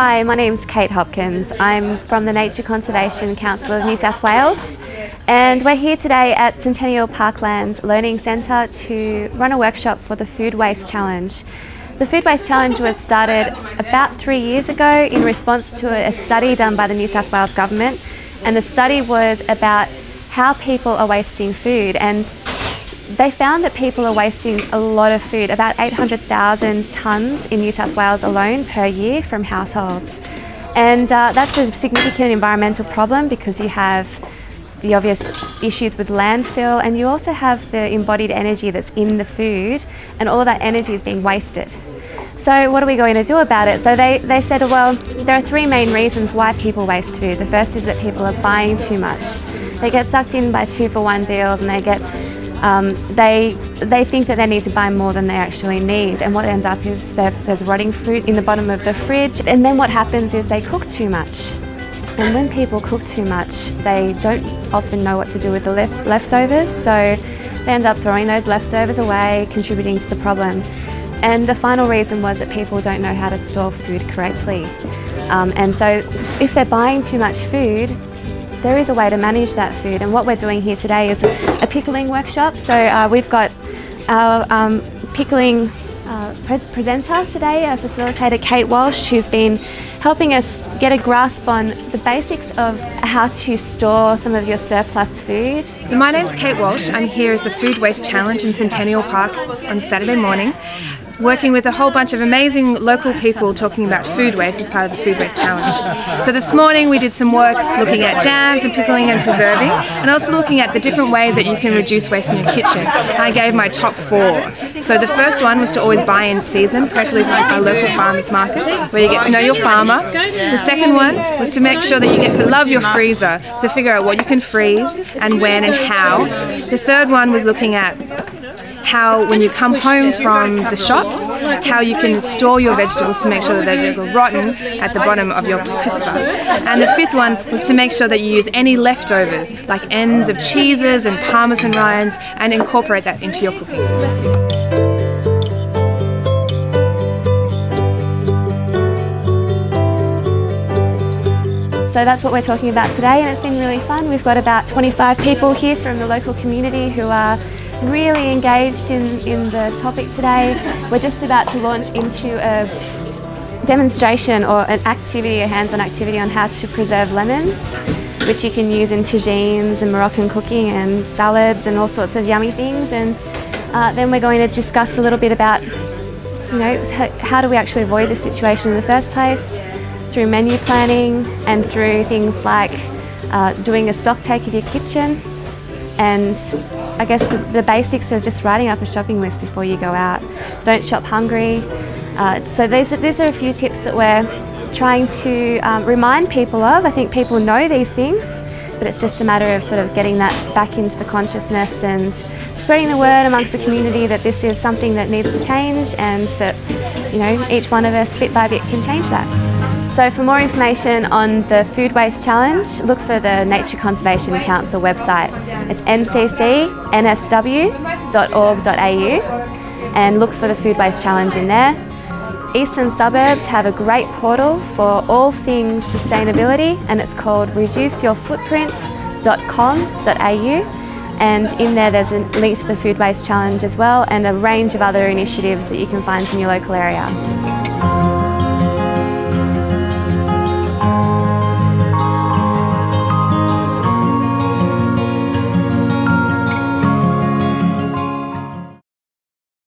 Hi, my name's Kate Hopkins. I'm from the Nature Conservation Council of New South Wales, and we're here today at Centennial Parklands Learning Centre to run a workshop for the Food Waste Challenge. The Food Waste Challenge was started about 3 years ago in response to a study done by the New South Wales Government, and the study was about how people are wasting food, and they found that people are wasting a lot of food, about 800,000 tonnes in New South Wales alone per year from households. And that's a significant environmental problem because you have the obvious issues with landfill, and you also have the embodied energy that's in the food, and all of that energy is being wasted. So what are we going to do about it? So they said, well, there are three main reasons why people waste food. The first is that people are buying too much. They get sucked in by 2-for-1 deals, and they get they think that they need to buy more than they actually need, and what ends up is that there's rotting fruit in the bottom of the fridge, and then what happens is they cook too much. And when people cook too much, they don't often know what to do with the leftovers, so they end up throwing those leftovers away, contributing to the problem. And the final reason was that people don't know how to store food correctly. And so if they're buying too much food, there is a way to manage that food, and what we're doing here today is a pickling workshop. So we've got our pickling presenter today, our facilitator Kate Walsh, who's been helping us get a grasp on the basics of how to store some of your surplus food. So my name's Kate Walsh. I'm here as the Food Waste Challenge in Centennial Park on Saturday morning, working with a whole bunch of amazing local people talking about food waste as part of the Food Waste Challenge. So this morning we did some work looking at jams and pickling and preserving, and also looking at the different ways that you can reduce waste in your kitchen. I gave my top 4. So the first one was to always buy in season, preferably from a local farmers market, where you get to know your farmer. The second one was to make sure that you get to love your freezer, so figure out what you can freeze and when and how. The third one was looking at how, when you come home from the shops, how you can store your vegetables to make sure that they don't go rotten at the bottom of your crisper. And the fifth one was to make sure that you use any leftovers, like ends of cheeses and parmesan rinds, and incorporate that into your cooking. So that's what we're talking about today, and it's been really fun. We've got about 25 people here from the local community who are really engaged in the topic today. We're just about to launch into a demonstration or an activity, a hands-on activity on how to preserve lemons, which you can use in tagines and Moroccan cooking and salads and all sorts of yummy things. And then we're going to discuss a little bit about, you know, how do we actually avoid this situation in the first place, through menu planning and through things like doing a stock take of your kitchen, and I guess the basics of just writing up a shopping list before you go out. Don't shop hungry. So these are a few tips that we're trying to remind people of. I think people know these things, but it's just a matter of sort of getting that back into the consciousness and spreading the word amongst the community that this is something that needs to change, and that, you know, each one of us bit by bit can change that. So for more information on the Food Waste Challenge, look for the Nature Conservation Council website. It's ncc.nsw.org.au, and look for the Food Waste Challenge in there. Eastern Suburbs have a great portal for all things sustainability, and it's called reduceyourfootprint.com.au, and in there's a link to the Food Waste Challenge as well, and a range of other initiatives that you can find in your local area.